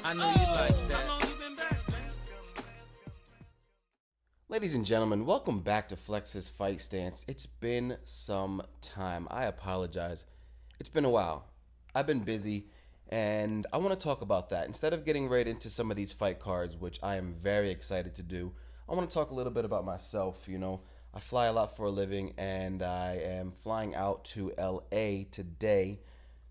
I know you like that. Ladies and gentlemen, welcome back to Flex's Fight Stance. It's been some time. I apologize. It's been a while. I've been busy, and I want to talk about that. Instead of getting right into some of these fight cards, which I am very excited to do, I want to talk a little bit about myself. I fly a lot for a living, and I am flying out to LA today.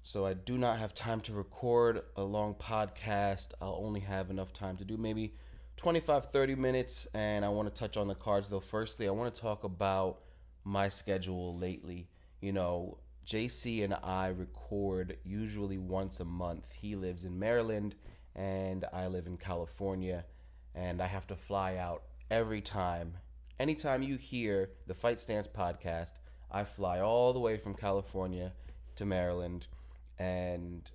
So I do not have time to record a long podcast. I'll only have enough time to do maybe 25, 30 minutes. And I want to touch on the cards though. Firstly, I want to talk about my schedule lately. JC and I record usually once a month. He lives in Maryland and I live in California. And I have to fly out every time. Anytime you hear the Fight Stance podcast, I fly all the way from California to Maryland and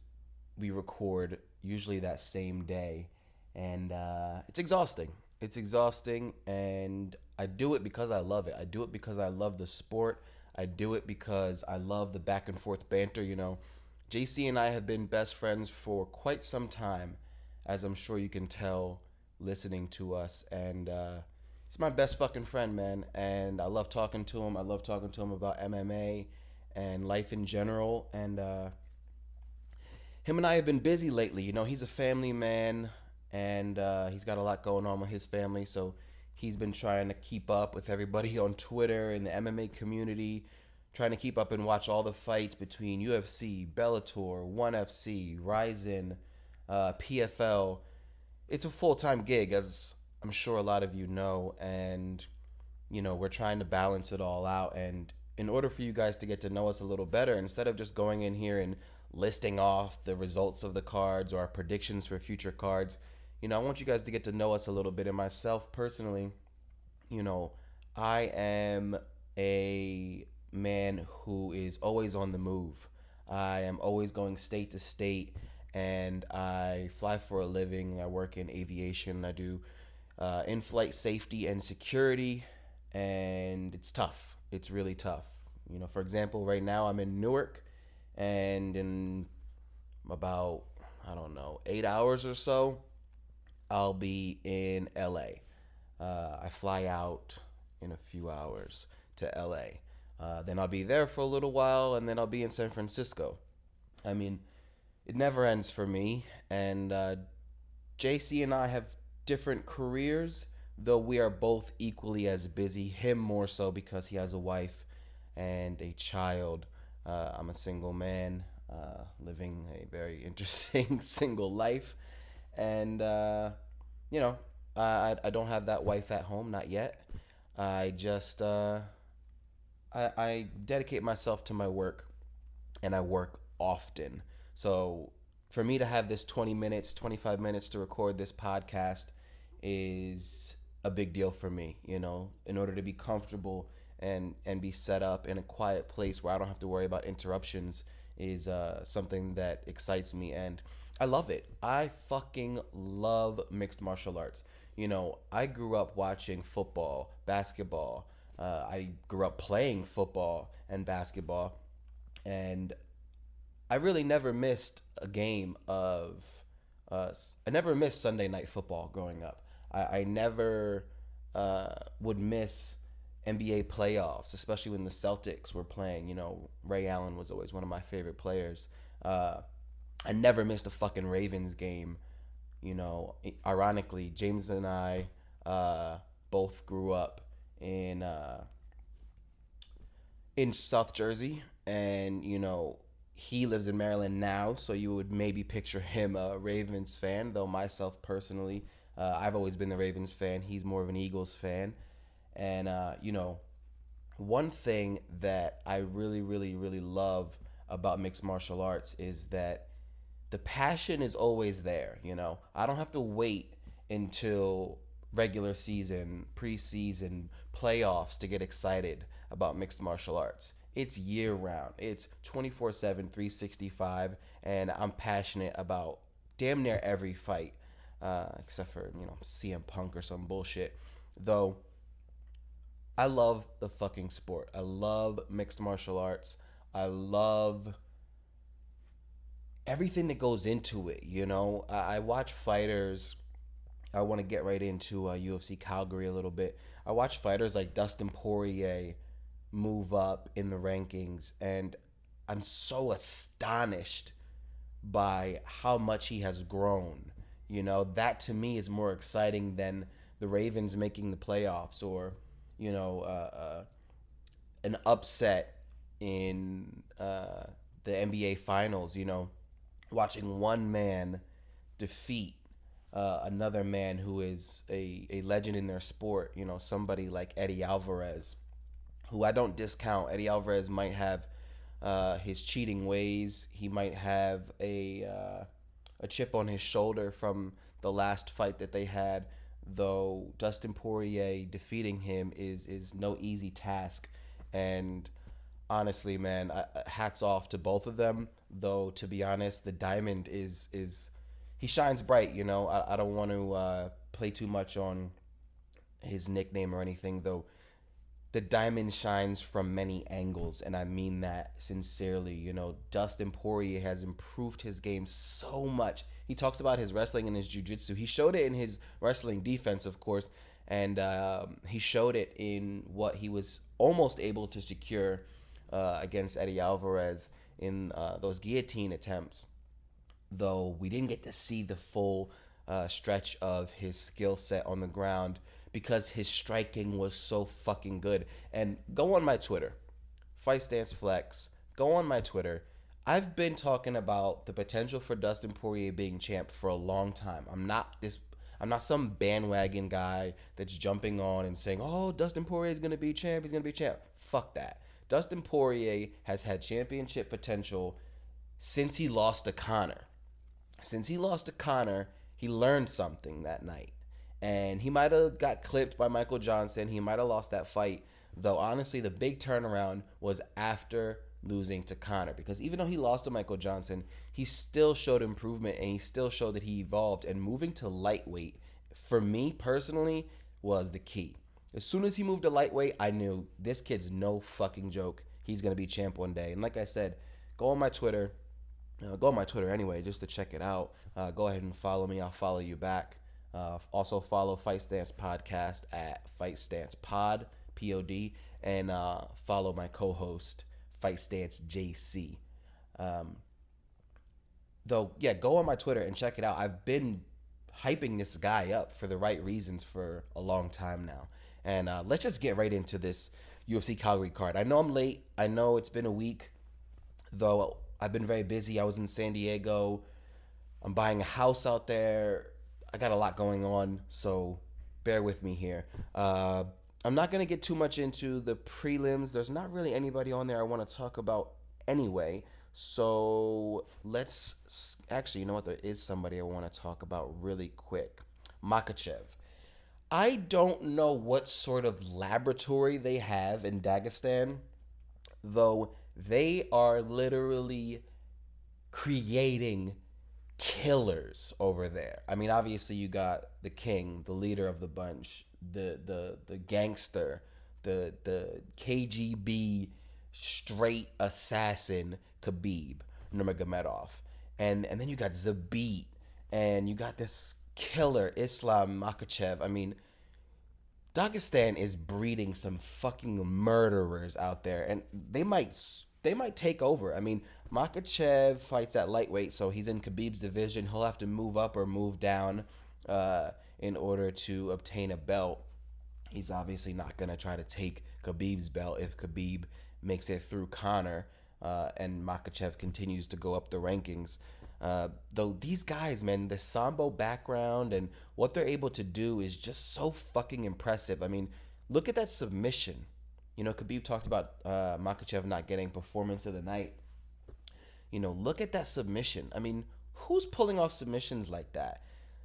we record usually that same day. And it's exhausting. It's exhausting, and I do it because I love it. I do it because I love the sport. I do it because I love the back and forth banter. JC and I have been best friends for quite some time, as I'm sure you can tell listening to us. And he's my best fucking friend, man. And I love talking to him. I love talking to him about MMA and life in general. And him and I have been busy lately. He's a family man, and he's got a lot going on with his family. So he's been trying to keep up with everybody on Twitter and the MMA community, trying to keep up and watch all the fights between UFC, Bellator, ONE FC, Ryzen, PFL. It's a full-time gig, as I'm sure a lot of you know, and we're trying to balance it all out. And in order for you guys to get to know us a little better, instead of just going in here and listing off the results of the cards or our predictions for future cards, I want you guys to get to know us a little bit. And myself personally, I am a man who is always on the move. I am always going state to state, and I fly for a living. I work in aviation. I do in-flight safety and security, and it's tough. It's really tough. For example, right now I'm in Newark, and in about, I don't know, 8 hours or so, I'll be in LA. I fly out in a few hours to LA. Then I'll be there for a little while, and then I'll be in San Francisco. I mean, it never ends for me. And JC and I have different careers, though we are both equally as busy. Him more so because he has a wife and a child. I'm a single man living a very interesting single life. And, I don't have that wife at home, not yet. I just, I dedicate myself to my work, and I work often. So for me to have this 20 minutes, 25 minutes to record this podcast is a big deal for me, in order to be comfortable and be set up in a quiet place where I don't have to worry about interruptions is something that excites me, and I love it. I fucking love mixed martial arts. I grew up watching football, basketball. I grew up playing football and basketball, and I really never missed a game of. I never missed Sunday night football growing up. I never would miss NBA playoffs, especially when the Celtics were playing. Ray Allen was always one of my favorite players. I never missed a fucking Ravens game. Ironically, James and I both grew up in South Jersey, and he lives in Maryland now, so you would maybe picture him a Ravens fan. Though myself personally, I've always been the Ravens fan. He's more of an Eagles fan. And, one thing that I really, really, really love about mixed martial arts is that the passion is always there. I don't have to wait until regular season, preseason, playoffs to get excited about mixed martial arts. It's year round. It's 24/7, 365, and I'm passionate about damn near every fight, except for, CM Punk or some bullshit. Though I love the fucking sport. I love mixed martial arts. I love everything that goes into it. I watch fighters. I want to get right into UFC Calgary a little bit. I watch fighters like Dustin Poirier move up in the rankings, and I'm so astonished by how much he has grown. That to me is more exciting than the Ravens making the playoffs, or an upset in the NBA Finals. Watching one man defeat another man who is a legend in their sport. Somebody like Eddie Alvarez, who I don't discount. Eddie Alvarez might have his cheating ways. He might have a chip on his shoulder from the last fight that they had. Though Dustin Poirier defeating him is no easy task, and honestly, man, hats off to both of them. Though to be honest, the diamond is he shines bright. I don't want to play too much on his nickname or anything, though the diamond shines from many angles, and I mean that sincerely. Dustin Poirier has improved his game so much. He talks about his wrestling and his jiu-jitsu. He showed it in his wrestling defense, of course, and he showed it in what he was almost able to secure against Eddie Alvarez in those guillotine attempts. Though we didn't get to see the full stretch of his skill set on the ground because his striking was so fucking good. And go on my Twitter, Fight Stance Flex. Go on my Twitter. I've been talking about the potential for Dustin Poirier being champ for a long time. I'm not some bandwagon guy that's jumping on and saying, "Oh, Dustin Poirier is gonna be champ. He's gonna be champ." Fuck that. Dustin Poirier has had championship potential since he lost to Conor. Since he lost to Conor, he learned something that night. And he might have got clipped by Michael Johnson. He might have lost that fight. Though, honestly, the big turnaround was after losing to Conor. Because even though he lost to Michael Johnson, he still showed improvement and he still showed that he evolved. And moving to lightweight, for me personally, was the key. As soon as he moved to lightweight, I knew this kid's no fucking joke. He's going to be champ one day. And like I said, go on my Twitter. Go on my Twitter anyway, just to check it out. Go ahead and follow me. I'll follow you back. Also follow Fight Stance Podcast at Fight Stance Pod, Pod, and follow my co-host, Fight Stance JC. Though, yeah, go on my Twitter and check it out. I've been hyping this guy up for the right reasons for a long time now. And let's just get right into this UFC Calgary card. I know I'm late. I know it's been a week, though I've been very busy. I was in San Diego. I'm buying a house out there. I got a lot going on, so bear with me here. I'm not going to get too much into the prelims. There's not really anybody on there I want to talk about anyway. So let's actually, you know what? There is somebody I want to talk about really quick. Makhachev. I don't know what sort of laboratory they have in Dagestan, though they are literally creating killers over there. I mean, obviously you got the king, the leader of the bunch, the gangster, the KGB straight assassin Khabib Nurmagomedov, and then you got Zabit, and you got this killer Islam Makhachev. I mean, Dagestan is breeding some fucking murderers out there, and they might take over. I mean, Makhachev fights at lightweight, so he's in Khabib's division. He'll have to move up or move down in order to obtain a belt. He's obviously not going to try to take Khabib's belt if Khabib makes it through Conor and Makhachev continues to go up the rankings. Though these guys, man, the Sambo background and what they're able to do is just so fucking impressive. I mean, look at that submission. Khabib talked about Makhachev not getting performance of the night. Look at that submission. I mean, who's pulling off submissions like that?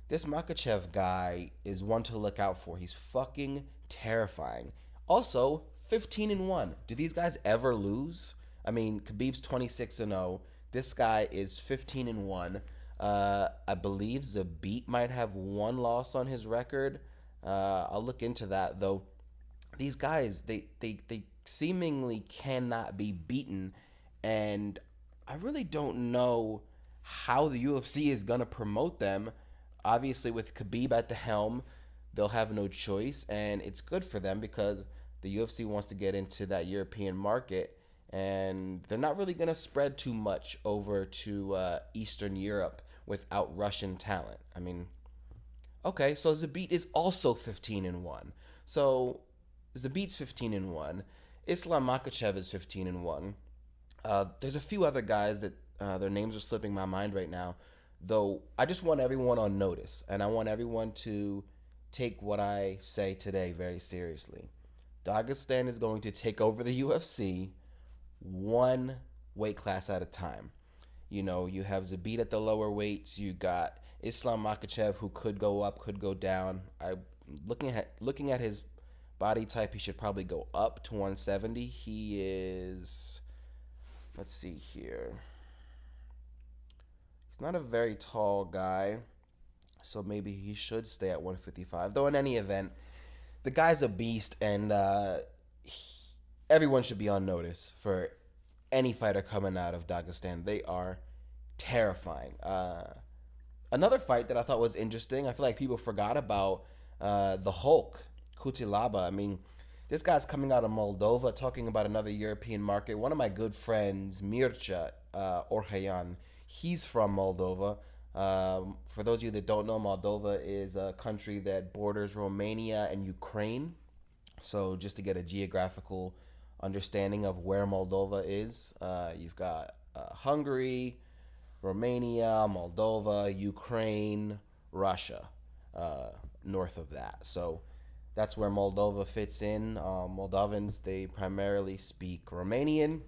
This Makhachev guy is one to look out for. He's fucking terrifying. Also, 15-1. Do these guys ever lose? I mean, Khabib's 26-0. This guy is 15-1. I believe Zabit might have one loss on his record. I'll look into that, though. These guys, they seemingly cannot be beaten, and I really don't know how the UFC is going to promote them. Obviously, with Khabib at the helm, they'll have no choice, and it's good for them because the UFC wants to get into that European market, and they're not really going to spread too much over to Eastern Europe without Russian talent. I mean, okay, so Zabit is also 15-1. So Zabit's 15-1. Islam Makhachev is 15-1. There's a few other guys that their names are slipping my mind right now, though I just want everyone on notice, and I want everyone to take what I say today very seriously. Dagestan is going to take over the UFC one weight class at a time. You know, you have Zabit at the lower weights. You got Islam Makhachev, who could go up, could go down. Looking at his body type, he should probably go up to 170. He is, let's see here. He's not a very tall guy, so maybe he should stay at 155. Though in any event, the guy's a beast, and everyone should be on notice for any fighter coming out of Dagestan. They are terrifying. Another fight that I thought was interesting, I feel like people forgot about the Hulk, Kutilaba. I mean, this guy's coming out of Moldova, talking about another European market. One of my good friends, Mircea Orhayan, he's from Moldova. For those of you that don't know, Moldova is a country that borders Romania and Ukraine. So just to get a geographical understanding of where Moldova is, you've got Hungary, Romania, Moldova, Ukraine, Russia, north of that. So that's where Moldova fits in. Moldovans, they primarily speak Romanian.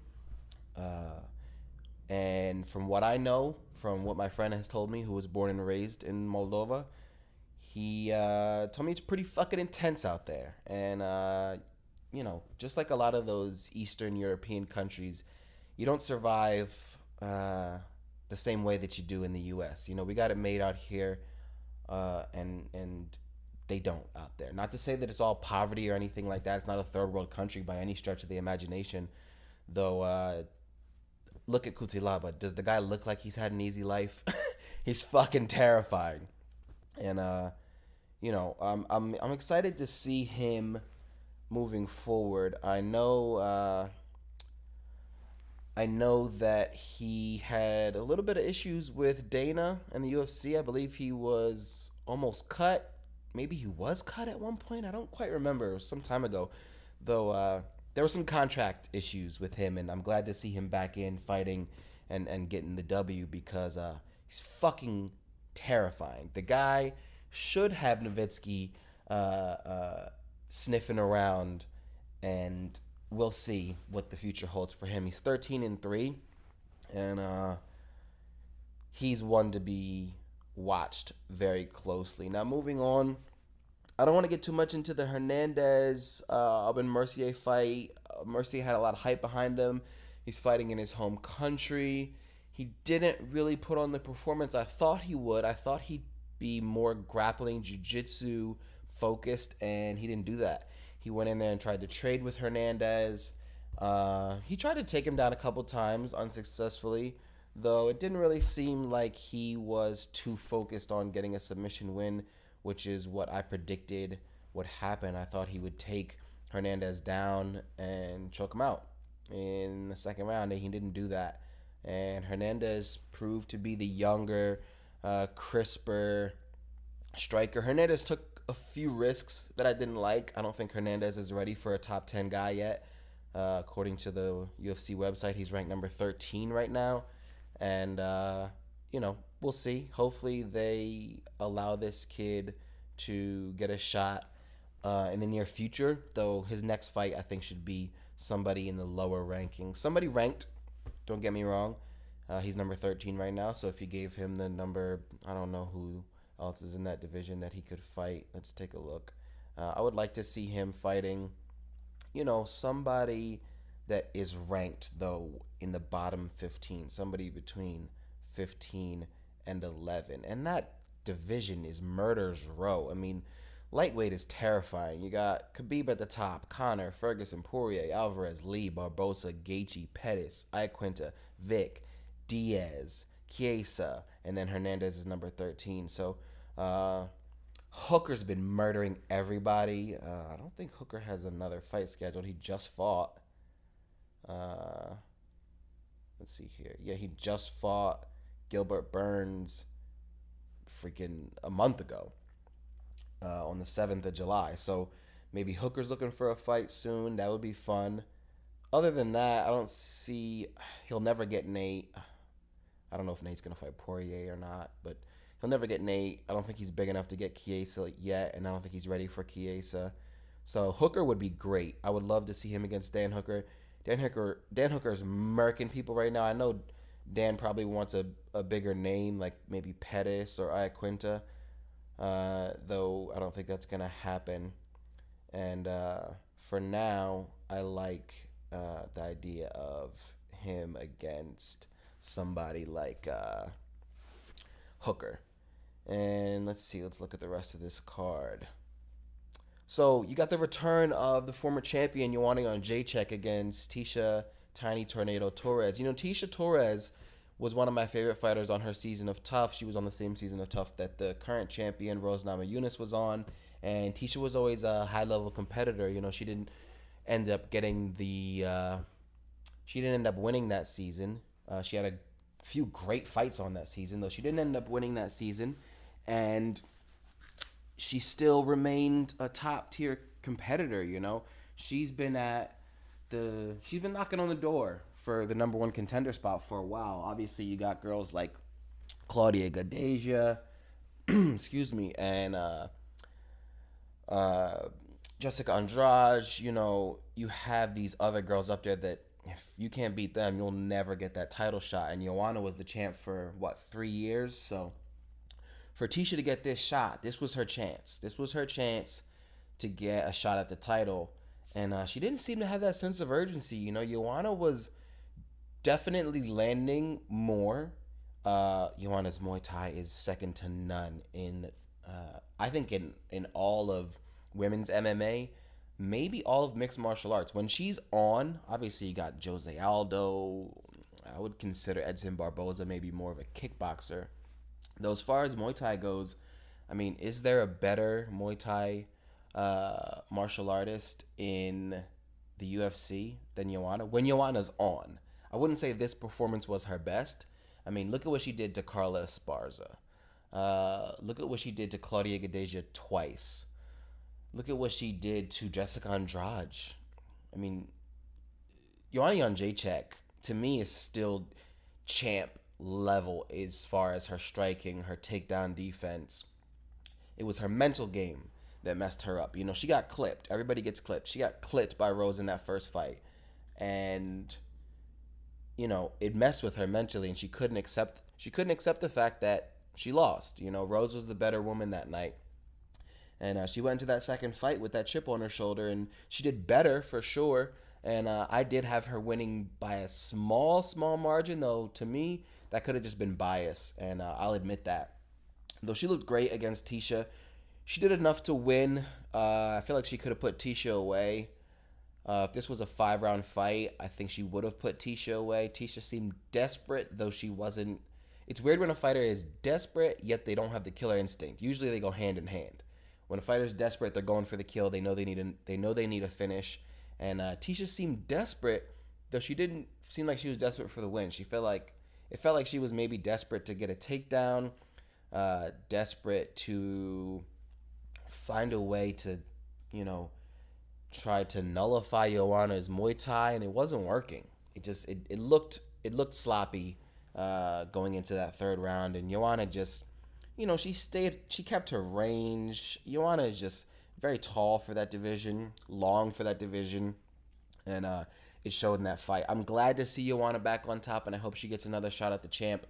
And from what I know, from what my friend has told me, who was born and raised in Moldova, he told me it's pretty fucking intense out there. And, just like a lot of those Eastern European countries, you don't survive the same way that you do in the U.S. You know, we got it made out here, and they don't out there. Not to say that it's all poverty or anything like that. It's not a third world country by any stretch of the imagination, though. Look at Kutilaba. Does the guy look like he's had an easy life? He's fucking terrifying, and I'm excited to see him moving forward. I know that he had a little bit of issues with Dana and the UFC. I believe he was almost cut. Maybe he was cut at one point. I don't quite remember. It was some time ago, though. There were some contract issues with him, and I'm glad to see him back in fighting and getting the W because he's fucking terrifying. The guy should have Nowitzki sniffing around, and we'll see what the future holds for him. He's 13-3, and he's one to be watched very closely. Now, moving on. I don't want to get too much into the Hernandez Aubin Mercier fight. Mercier had a lot of hype behind him. He's fighting in his home country. He didn't really put on the performance I thought he would. I thought he'd be more grappling, jiu-jitsu focused, and he didn't do that. He went in there and tried to trade with Hernandez. He tried to take him down a couple times unsuccessfully, though it didn't really seem like he was too focused on getting a submission win, which is what I predicted would happen. I thought he would take Hernandez down and choke him out in the second round, and he didn't do that. And Hernandez proved to be the younger, crisper striker. Hernandez took a few risks that I didn't like. I don't think Hernandez is ready for a top 10 guy yet. According to the UFC website, he's ranked number 13 right now. And, we'll see. Hopefully they allow this kid to get a shot in the near future, though his next fight I think should be somebody in the lower ranking. Somebody ranked, don't get me wrong. He's number 13 right now, so if you gave him the number, I don't know who else is in that division that he could fight. Let's take a look. I would like to see him fighting, somebody that is ranked, though, in the bottom 15. Somebody between 15 and 11. And that division is murder's row. I mean, lightweight is terrifying. You got Khabib at the top, Conor, Ferguson, Poirier, Alvarez, Lee, Barbosa, Gaethje, Pettis, Iaquinta, Vic, Diaz, Chiesa, and then Hernandez is number 13. So Hooker's been murdering everybody. I don't think Hooker has another fight scheduled. He just fought. Uh, let's see here. Yeah, he just fought Gilbert Burns freaking a month ago on the 7th of July. So maybe Hooker's looking for a fight soon. That would be fun. Other than that, I don't see. He'll never get Nate. I don't know if Nate's going to fight Poirier or not, but he'll never get Nate. I don't think he's big enough to get Chiesa yet, and I don't think he's ready for Chiesa. So Hooker would be great. I would love to see him against Dan Hooker. Dan Hooker's murking people right now. I know Dan probably wants a bigger name, like maybe Pettis or Iaquinta, though I don't think that's going to happen. And for now, I like the idea of him against somebody like Hooker. And let's see, let's look at the rest of this card. So you got the return of the former champion Joanna Jędrzejczyk against Tisha Tiny Tornado Torres. You know, Tisha Torres was one of my favorite fighters on her season of Tough. She was on the same season of Tough that the current champion Rose Namajunas was on. And Tisha was always a high-level competitor. You know, she didn't end up getting she didn't end up winning that season. She had a few great fights on that season, though she didn't end up winning that season. And she still remained a top-tier competitor, you know. She's been knocking on the door for the number one contender spot for a while. Obviously, you got girls like Claudia Gadeja, excuse me, and Jessica Andrade. You know, you have these other girls up there that if you can't beat them, you'll never get that title shot. And Joanna was the champ for, 3 years? So for Tisha to get this shot, this was her chance. This was her chance to get a shot at the title. And she didn't seem to have that sense of urgency. You know, Joanna was definitely landing more. Joanna's Muay Thai is second to none I think in all of women's MMA, maybe all of mixed martial arts. When she's on, obviously you got Jose Aldo. I would consider Edson Barboza maybe more of a kickboxer. Though as far as Muay Thai goes, I mean, is there a better Muay Thai martial artist in the UFC than Joanna? When Joanna's on, I wouldn't say this performance was her best. I mean, look at what she did to Carla Esparza. Look at what she did to Claudia Gadeja twice. Look at what she did to Jessica Andrade. I mean, Joanna Jędrzejczyk, to me, is still champ level as far as her striking, her takedown defense. It was her mental game that messed her up. You know, she got clipped. Everybody gets clipped. She got clipped by Rose in that first fight. And, you know, it messed with her mentally, and she couldn't accept the fact that she lost. You know, Rose was the better woman that night. And she went into that second fight with that chip on her shoulder, and she did better for sure. And I did have her winning by a small margin, though to me, that could have just been bias, and I'll admit that. Though she looked great against Tisha, she did enough to win. I feel like she could have put Tisha away. If this was a 5-round fight, I think she would have put Tisha away. Tisha seemed desperate, though she wasn't. It's weird when a fighter is desperate, yet they don't have the killer instinct. Usually they go hand in hand. When a fighter's desperate, they're going for the kill. They know they need a finish. And Tisha seemed desperate, though she didn't seem like she was desperate for the win. It felt like she was maybe desperate to get a takedown, desperate to find a way to, you know, try to nullify Joanna's Muay Thai, and it wasn't working. It looked sloppy going into that third round, and Joanna just, you know, she kept her range. Joanna is just very tall for that division, long for that division, and it showed in that fight. I'm glad to see Joanna back on top, and I hope she gets another shot at the champ.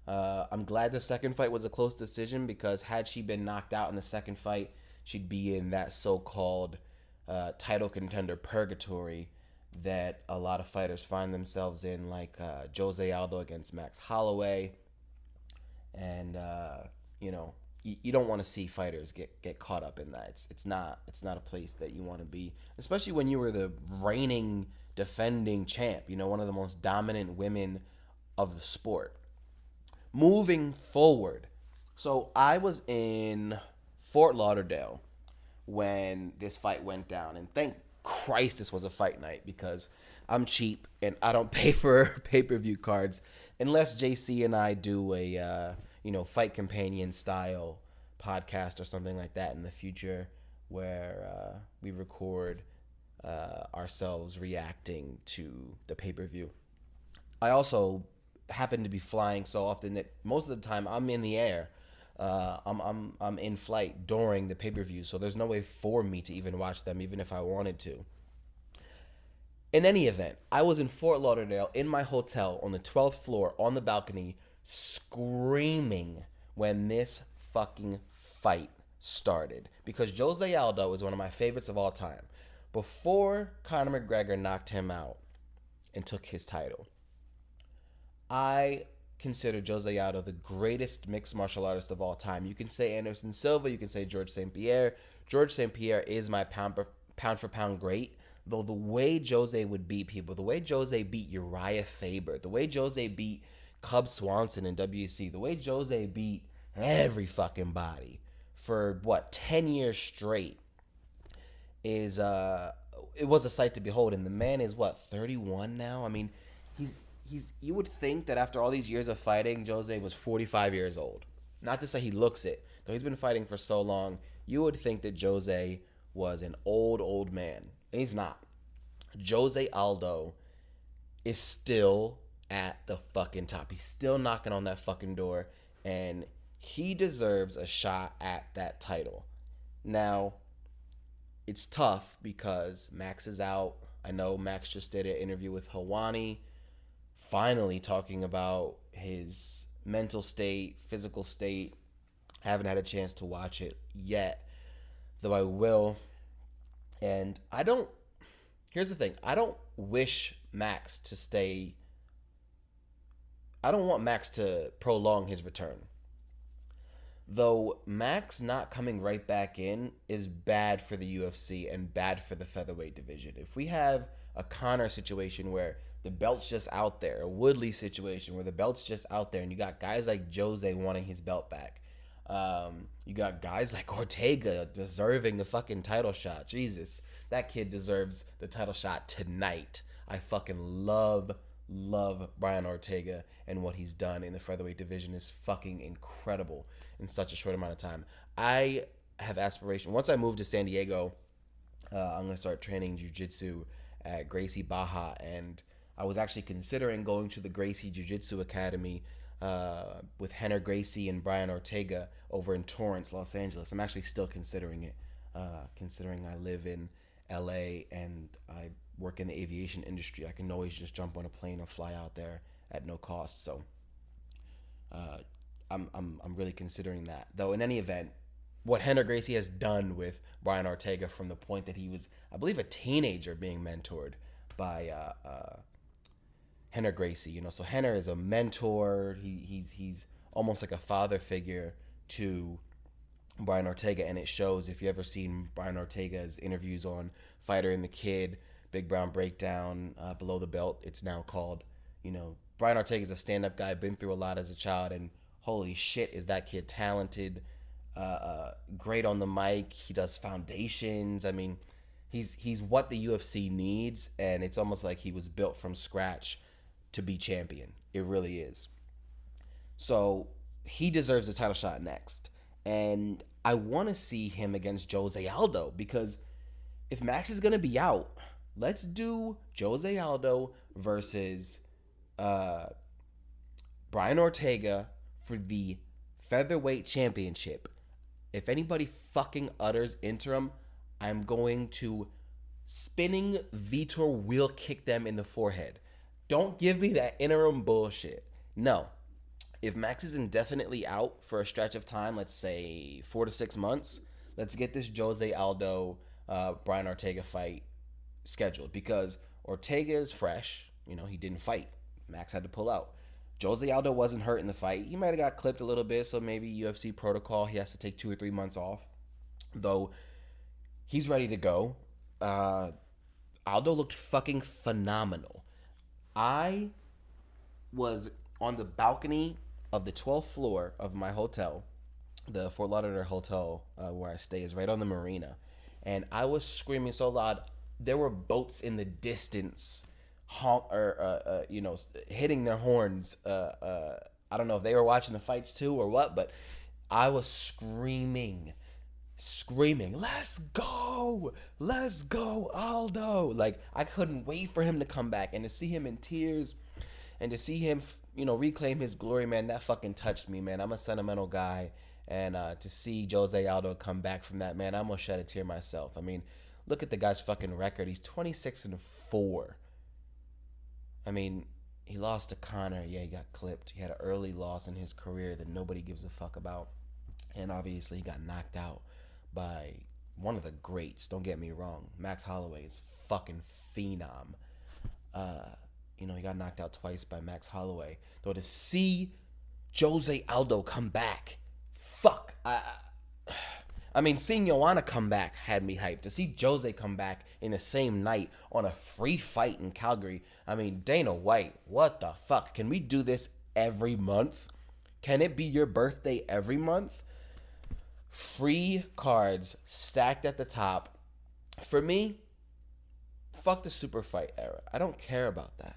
I'm glad the second fight was a close decision, because had she been knocked out in the second fight, she'd be in that so-called title contender purgatory that a lot of fighters find themselves in, like Jose Aldo against Max Holloway. And you know, you don't want to see fighters get caught up in that. It's not a place that you want to be, especially when you were the reigning defending champ, you know, one of the most dominant women of the sport. moving forward. So I was in Fort Lauderdale when this fight went down, and thank Christ this was a fight night because I'm cheap and I don't pay for pay-per-view cards unless JC and I do a fight companion style podcast or something like that in the future where we record ourselves reacting to the pay-per-view. I also happen to be flying so often that most of the time I'm in the air. I'm in flight during the pay-per-view, so there's no way for me to even watch them, even if I wanted to. In any event, I was in Fort Lauderdale in my hotel on the 12th floor on the balcony screaming when this fucking fight started because Jose Aldo is one of my favorites of all time. Before Conor McGregor knocked him out and took his title, I consider Jose Aldo the greatest mixed martial artist of all time. You can say Anderson Silva, you can say George St. Pierre. George St. Pierre is my pound for pound great. Though the way Jose would beat people, the way Jose beat Uriah Faber, the way Jose beat Cub Swanson in WC, the way Jose beat every fucking body for 10 years straight is it was a sight to behold. And the man is 31 now. I mean, he's you would think that after all these years of fighting, Jose was 45 years old. Not to say he looks it, though he's been fighting for so long. You would think that Jose was an old man. And he's not. Jose Aldo is still at the fucking top. He's still knocking on that fucking door. And he deserves a shot at that title. Now, it's tough because Max is out. I know Max just did an interview with Helwani, finally talking about his mental state, physical state. I haven't had a chance to watch it yet, though I will. And here's the thing. I don't wish Max to stay. I don't want Max to prolong his return. Though Max not coming right back in is bad for the UFC and bad for the featherweight division. If we have a Conor situation where the belt's just out there, a Woodley situation where the belt's just out there, and you got guys like Jose wanting his belt back. You got guys like Ortega deserving the fucking title shot. Jesus, that kid deserves the title shot tonight. I fucking love Brian Ortega, and what he's done in the featherweight division is fucking incredible in such a short amount of time. I have aspiration. Once I move to San Diego, I'm going to start training jiu-jitsu at Gracie Baja, and I was actually considering going to the Gracie Jiu-Jitsu Academy with Henner Gracie and Brian Ortega over in Torrance, Los Angeles. I'm actually still considering it, considering I live in LA and I work in the aviation industry. I can always just jump on a plane and fly out there at no cost. So I'm really considering that. Though in any event, what Henner Gracie has done with Brian Ortega from the point that he was, I believe, a teenager being mentored by Henner Gracie. So Henner is a mentor. He's almost like a father figure to Brian Ortega, and it shows. If you ever seen Brian Ortega's interviews on Fighter and the Kid, Big Brown Breakdown, Below the Belt, it's now called. Brian Ortega's a stand-up guy, been through a lot as a child, and holy shit, is that kid talented, great on the mic. He does foundations. I mean, he's what the UFC needs, and it's almost like he was built from scratch to be champion. It really is. So he deserves a title shot next. And I want to see him against Jose Aldo, because if Max is going to be out, let's do Jose Aldo versus Brian Ortega for the featherweight championship. If anybody fucking utters interim, I'm going to spinning Vitor wheel kick them in the forehead. Don't give me that interim bullshit. No. If Max is indefinitely out for a stretch of time, let's say 4 to 6 months, let's get this Jose Aldo, Brian Ortega fight scheduled, because Ortega is fresh. He didn't fight. Max had to pull out. Jose Aldo wasn't hurt in the fight. He might have got clipped a little bit, so maybe UFC protocol, he has to take 2 or 3 months off. Though he's ready to go. Aldo looked fucking phenomenal. I was on the balcony of the 12th floor of my hotel. The Fort Lauderdale hotel where I stay is right on the marina, and I was screaming so loud. There were boats in the distance, hitting their horns. I don't know if they were watching the fights too or what, but I was screaming, let's go, Aldo. Like, I couldn't wait for him to come back and to see him in tears and to see him, reclaim his glory, man. That fucking touched me, man. I'm a sentimental guy. And to see Jose Aldo come back from that, man, I'm going to shed a tear myself. I mean, look at the guy's fucking record. He's 26-4. I mean, he lost to Conor. Yeah, he got clipped. He had an early loss in his career that nobody gives a fuck about. And obviously, he got knocked out by one of the greats. Don't get me wrong. Max Holloway is fucking phenom. He got knocked out twice by Max Holloway. Though to see Jose Aldo come back, fuck. I mean, seeing Joanna come back had me hyped. To see Jose come back in the same night on a free fight in Calgary. I mean, Dana White, what the fuck? Can we do this every month? Can it be your birthday every month? Free cards stacked at the top. For me, fuck the super fight era. I don't care about that.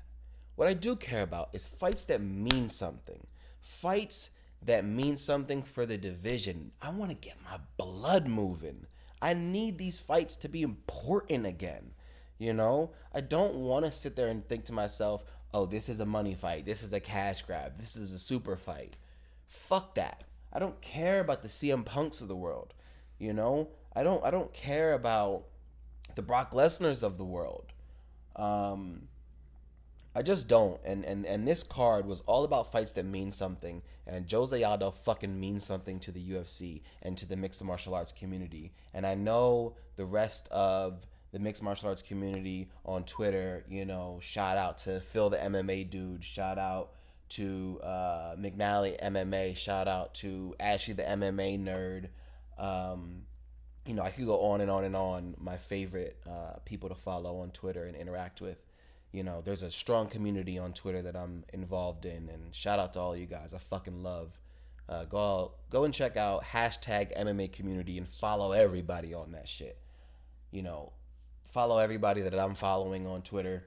What I do care about is fights that mean something. Fights that mean something for the division. I want to get my blood moving. I need these fights to be important again. I don't want to sit there and think to myself, oh, this is a money fight. This is a cash grab. This is a super fight. Fuck that. I don't care about the CM Punks of the world. I don't care about the Brock Lesnars of the world. I just don't. And this card was all about fights that mean something. And Jose Aldo fucking means something to the UFC and to the mixed martial arts community. And I know the rest of the mixed martial arts community on Twitter, shout out to Phil the MMA dude, shout out to McNally MMA, shout out to Ashley the MMA nerd. I could go on and on and on. My favorite people to follow on Twitter and interact with. There's a strong community on Twitter that I'm involved in, and shout out to all you guys. I fucking love. Go and check out hashtag MMA community and follow everybody on that shit. Follow everybody that I'm following on Twitter.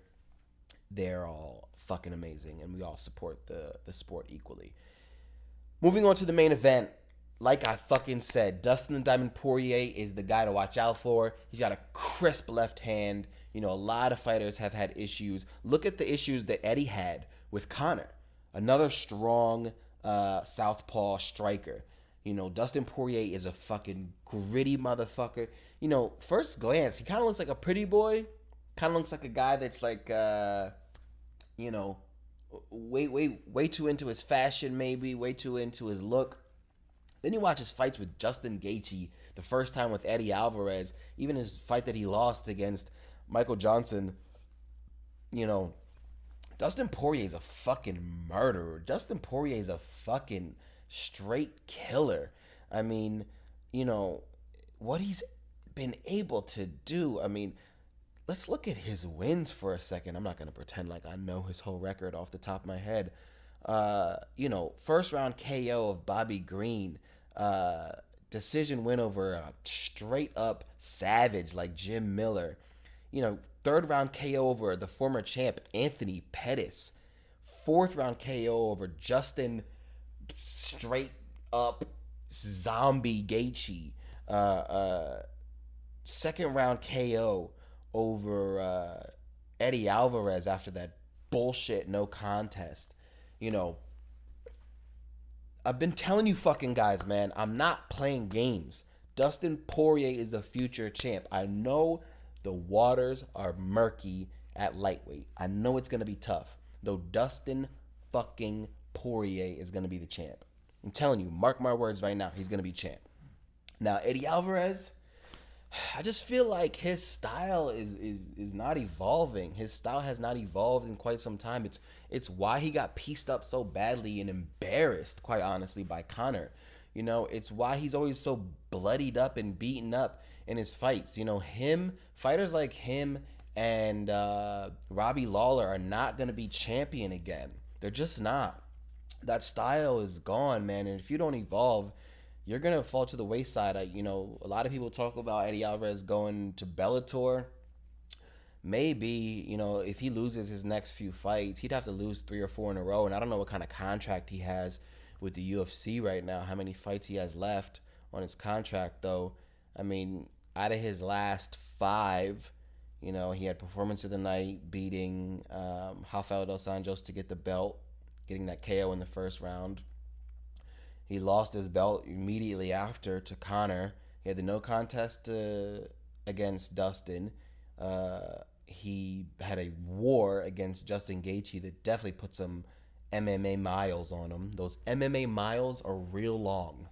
They're all fucking amazing, and we all support the sport equally. Moving on to the main event, like I fucking said, Dustin the Diamond Poirier is the guy to watch out for. He's got a crisp left hand. A lot of fighters have had issues. Look at the issues that Eddie had with Conor. Another strong southpaw striker. Dustin Poirier is a fucking gritty motherfucker. First glance, he kind of looks like a pretty boy. Kind of looks like a guy that's like, way too into his fashion, maybe. Way too into his look. Then you watch his fights with Justin Gaethje, the first time with Eddie Alvarez, even his fight that he lost against Michael Johnson. Dustin Poirier is a fucking murderer. Dustin Poirier is a fucking straight killer. I mean, what he's been able to do. I mean, let's look at his wins for a second. I'm not going to pretend like I know his whole record off the top of my head. First round KO of Bobby Green. Decision win over a straight up savage like Jim Miller. Third round KO over the former champ Anthony Pettis. Fourth round KO over Justin straight up zombie Gaethje. Second round KO over Eddie Alvarez after that bullshit no contest. I've been telling you fucking guys, man, I'm not playing games. Dustin Poirier is the future champ. I know the waters are murky at lightweight. I know it's going to be tough. Though Dustin fucking Poirier is going to be the champ. I'm telling you, mark my words right now, he's going to be champ. Now, Eddie Alvarez, I just feel like his style is not evolving. His style has not evolved in quite some time. It's why he got pieced up so badly and embarrassed, quite honestly, by Conor. It's why he's always so bloodied up and beaten up in his fights. Fighters like him and Robbie Lawler are not going to be champion again. They're just not. that style is gone, man. And if you don't evolve, you're gonna fall to the wayside. A lot of people talk about Eddie Alvarez going to Bellator. Maybe, if he loses his next few fights, he'd have to lose 3 or 4 in a row. And I don't know what kind of contract he has with the UFC right now, how many fights he has left on his contract, though. I mean, out of his last 5, he had performance of the night, beating Rafael dos Anjos to get the belt, getting that KO in the first round. He lost his belt immediately after to Conor. He had the no contest against Dustin. He had a war against Justin Gaethje that definitely put some MMA miles on him. Those MMA miles are real long,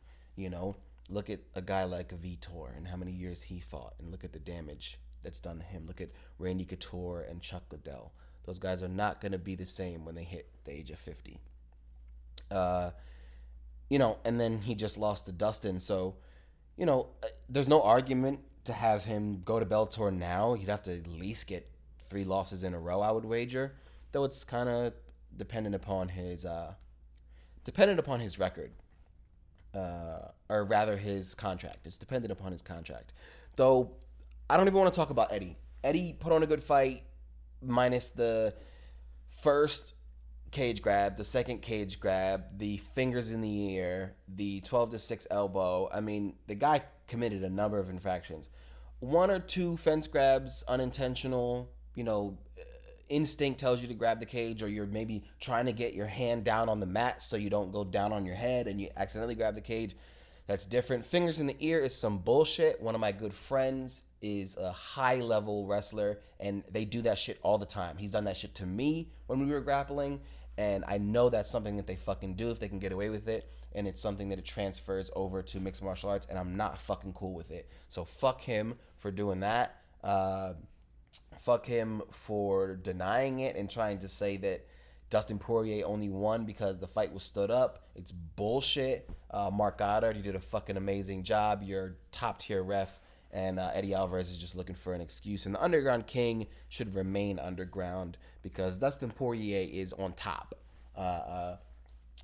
Look at a guy like Vitor and how many years he fought, and look at the damage that's done to him. Look at Randy Couture and Chuck Liddell. Those guys are not going to be the same when they hit the age of 50. And then he just lost to Dustin. So, there's no argument to have him go to Bellator now. He'd have to at least get 3 losses in a row, I would wager. Though it's kind of dependent upon his record. Or rather his contract. It's dependent upon his contract. Though, I don't even want to talk about Eddie. Eddie put on a good fight, minus the first cage grab, the second cage grab, the fingers in the ear, the 12-6 elbow. I mean, the guy committed a number of infractions. 1 or 2 fence grabs, unintentional, instinct tells you to grab the cage, or you're maybe trying to get your hand down on the mat so you don't go down on your head and you accidentally grab the cage. That's different. Fingers in the ear is some bullshit. One of my good friends is a high-level wrestler, and they do that shit all the time. He's done that shit to me when we were grappling, and I know that's something that they fucking do if they can get away with it, and it's something that it transfers over to mixed martial arts, and I'm not fucking cool with it. So fuck him for doing that. Fuck him for denying it and trying to say that Dustin Poirier only won because the fight was stood up. It's bullshit. Mark Goddard, he did a fucking amazing job. You're top tier ref. And Eddie Alvarez is just looking for an excuse. And the Underground King should remain underground because Dustin Poirier is on top.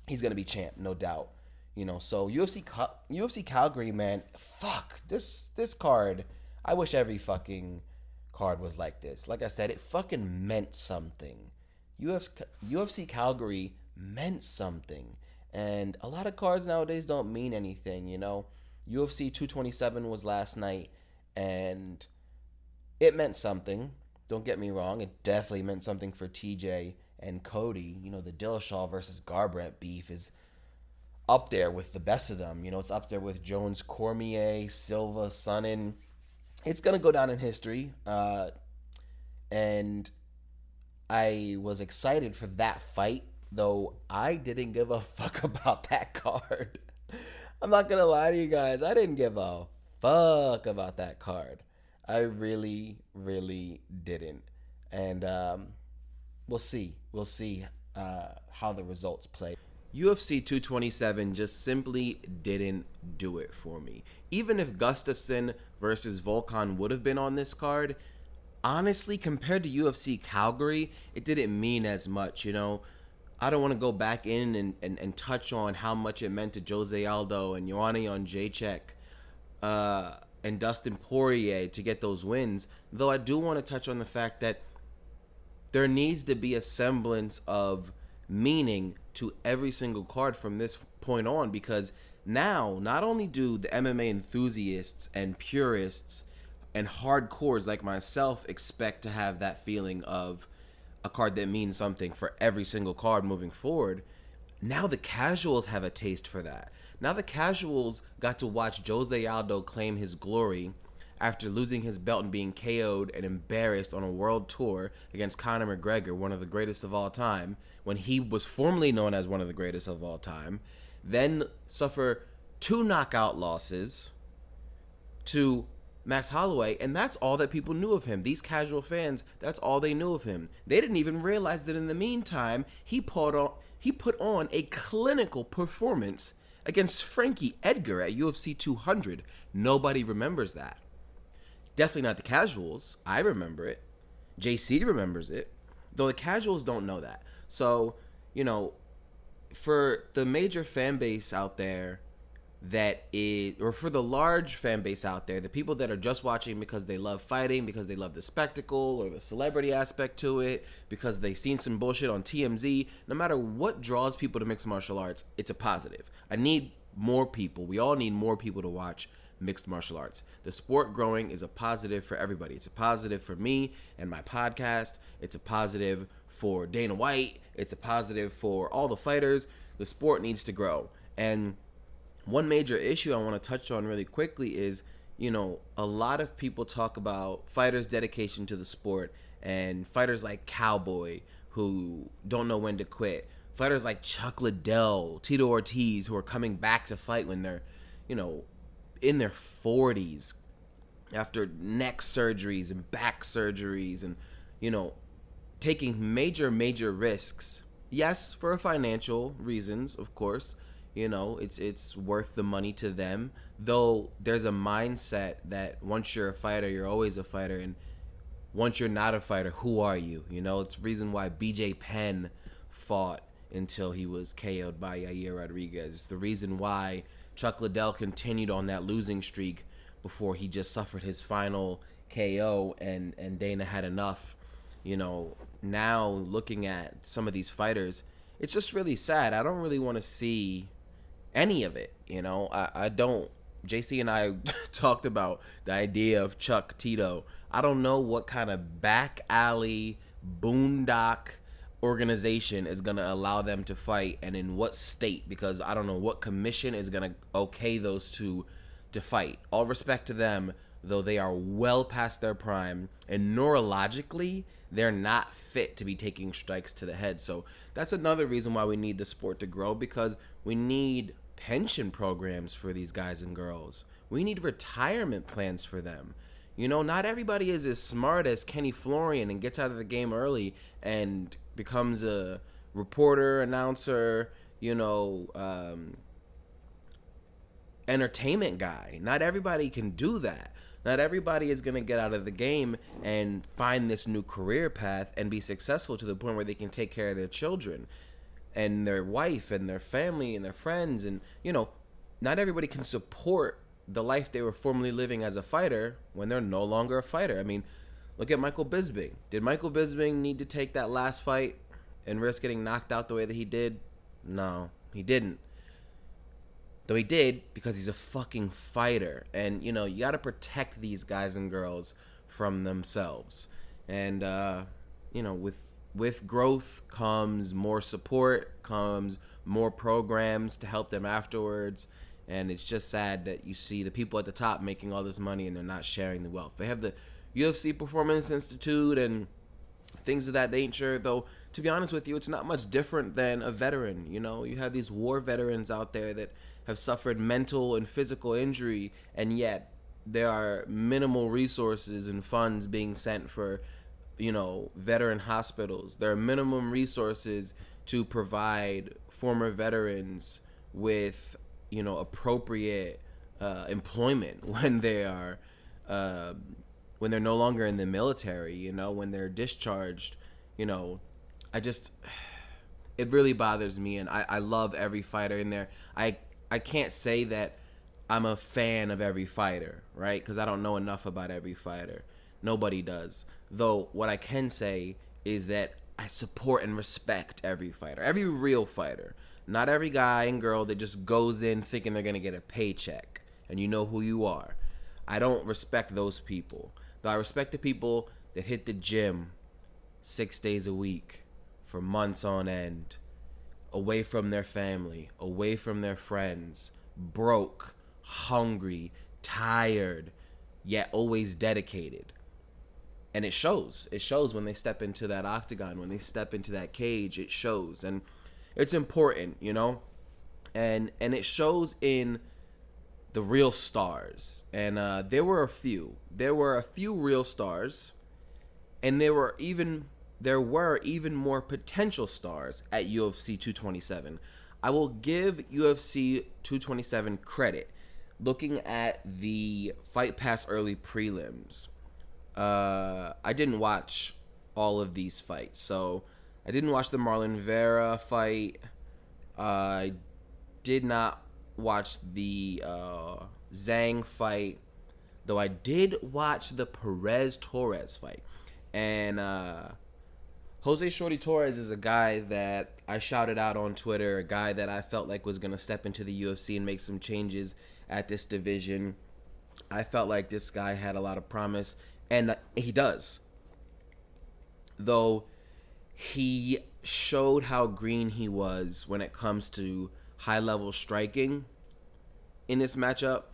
He's going to be champ, no doubt. So UFC Calgary, man, fuck. This card, I wish every fucking card was like this. Like I said, it fucking meant something. UFC Calgary meant something. And a lot of cards nowadays don't mean anything, UFC 227 was last night, and it meant something. Don't get me wrong. It definitely meant something for TJ and Cody. The Dillashaw versus Garbrandt beef is up there with the best of them. It's up there with Jones, Cormier, Silva, Sonnen. It's going to go down in history. And I was excited for that fight, though I didn't give a fuck about that card. I'm not going to lie to you guys. I didn't give a fuck about that card. I really, really didn't. And we'll see. We'll see how the results play. UFC 227 just simply didn't do it for me. Even if Gustafsson versus Volkan would have been on this card, honestly, compared to UFC Calgary, it didn't mean as much, I don't want to go back in and touch on how much it meant to Jose Aldo and Ioane Jacek and Dustin Poirier to get those wins, though I do want to touch on the fact that there needs to be a semblance of meaning to every single card from this point on, because now not only do the MMA enthusiasts and purists and hardcores like myself expect to have that feeling of a card that means something for every single card moving forward, now the casuals have a taste for that. Now the casuals got to watch Jose Aldo claim his glory after losing his belt and being KO'd and embarrassed on a world tour against Conor McGregor, one of the greatest of all time, when he was formerly known as one of the greatest of all time, then suffer 2 knockout losses to Max Holloway, and that's all that people knew of him. These casual fans, that's all they knew of him. They didn't even realize that in the meantime, he put on a clinical performance against Frankie Edgar at UFC 200. Nobody remembers that. Definitely not the casuals. I remember it. JC remembers it, though the casuals don't know that. So, for the major fan base out there or for the large fan base out there, the people that are just watching because they love fighting, because they love the spectacle or the celebrity aspect to it, because they've seen some bullshit on TMZ, no matter what draws people to mixed martial arts, it's a positive. I need more people. We all need more people to watch mixed martial arts. The sport growing is a positive for everybody. It's a positive for me and my podcast. It's a positive for Dana White. It's a positive for all the fighters. The sport needs to grow. And one major issue I want to touch on really quickly is, a lot of people talk about fighters' dedication to the sport and fighters like Cowboy who don't know when to quit. Fighters like Chuck Liddell, Tito Ortiz, who are coming back to fight when they're, in their 40s after neck surgeries and back surgeries and, taking major risks. Yes, for financial reasons, of course. It's worth the money to them. Though there's a mindset that once you're a fighter, you're always a fighter. And once you're not a fighter, who are you? It's the reason why BJ Penn fought until he was KO'd by Yair Rodriguez. It's the reason why Chuck Liddell continued on that losing streak before he just suffered his final KO and Dana had enough. Now looking at some of these fighters, it's just really sad. I don't really want to see any of it. I don't. JC and I talked about the idea of Chuck Tito. I don't know what kind of back alley boondock organization is going to allow them to fight and in what state, because I don't know what commission is going to okay those two to fight. All respect to them, though they are well past their prime and neurologically they're not fit to be taking strikes to the head. So that's another reason why we need the sport to grow, because we need pension programs for these guys and girls. We need retirement plans for them. Not everybody is as smart as Kenny Florian and gets out of the game early and becomes a reporter, announcer, entertainment guy. Not everybody can do that. Not everybody is going to get out of the game and find this new career path and be successful to the point where they can take care of their children and their wife and their family and their friends. And, not everybody can support the life they were formerly living as a fighter when they're no longer a fighter. I mean, look at Michael Bisping. Did Michael Bisping need to take that last fight and risk getting knocked out the way that he did? No, he didn't. Though he did, because he's a fucking fighter. And, you got to protect these guys and girls from themselves. And, with growth comes more support, comes more programs to help them afterwards. And it's just sad that you see the people at the top making all this money and they're not sharing the wealth. They have the UFC Performance Institute and things of that nature, though, to be honest with you, it's not much different than a veteran. You have these war veterans out there that have suffered mental and physical injury, and yet there are minimal resources and funds being sent for, veteran hospitals. There are minimum resources to provide former veterans with, appropriate employment when they are when they're no longer in the military, when they're discharged. It really bothers me, and I love every fighter in there. I can't say that I'm a fan of every fighter, right? Because I don't know enough about every fighter. Nobody does. Though what I can say is that I support and respect every fighter, every real fighter. Not every guy and girl that just goes in thinking they're going to get a paycheck and you know who you are. I don't respect those people. Though I respect the people that hit the gym 6 days a week for months on end, away from their family, away from their friends, broke, hungry, tired, yet always dedicated. And it shows. It shows when they step into that octagon, when they step into that cage, it shows. And it's important, and it shows in the real stars. And there were a few real stars, and there were even more potential stars at UFC 227. I will give UFC 227 credit. Looking at the Fight Pass early prelims, I didn't watch all of these fights. So I didn't watch the Marlon Vera fight. I did not watch the Zhang fight, though I did watch the Perez-Torres fight. And Jose Shorty Torres is a guy that I shouted out on Twitter, a guy that I felt like was going to step into the UFC and make some changes at this division. I felt like this guy had a lot of promise, and he does. Though he showed how green he was when it comes to high-level striking in this matchup,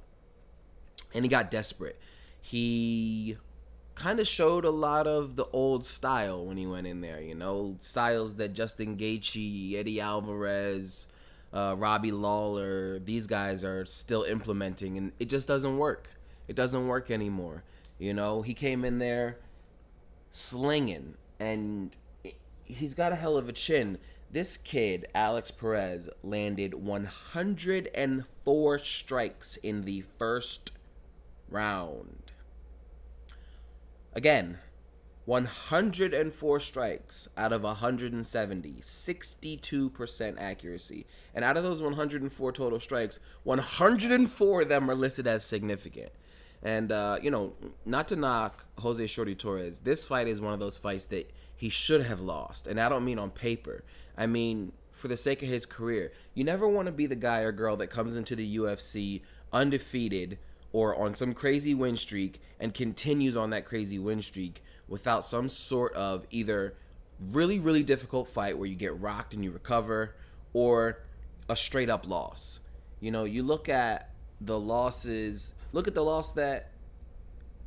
and he got desperate. He kind of showed a lot of the old style when he went in there, styles that Justin Gaethje, Eddie Alvarez, Robbie Lawler, these guys are still implementing, and it just doesn't work. It doesn't work anymore. He came in there slinging, and he's got a hell of a chin. This kid, Alex Perez, landed 104 strikes in the first round. Again, 104 strikes out of 170, 62% accuracy. And out of those 104 total strikes, 104 of them are listed as significant. And, not to knock Jose Shorty Torres, this fight is one of those fights that he should have lost. And I don't mean on paper. I mean for the sake of his career. You never want to be the guy or girl that comes into the UFC undefeated or on some crazy win streak and continues on that crazy win streak without some sort of either really, really difficult fight where you get rocked and you recover, or a straight up loss. You look at the losses. Look at the loss that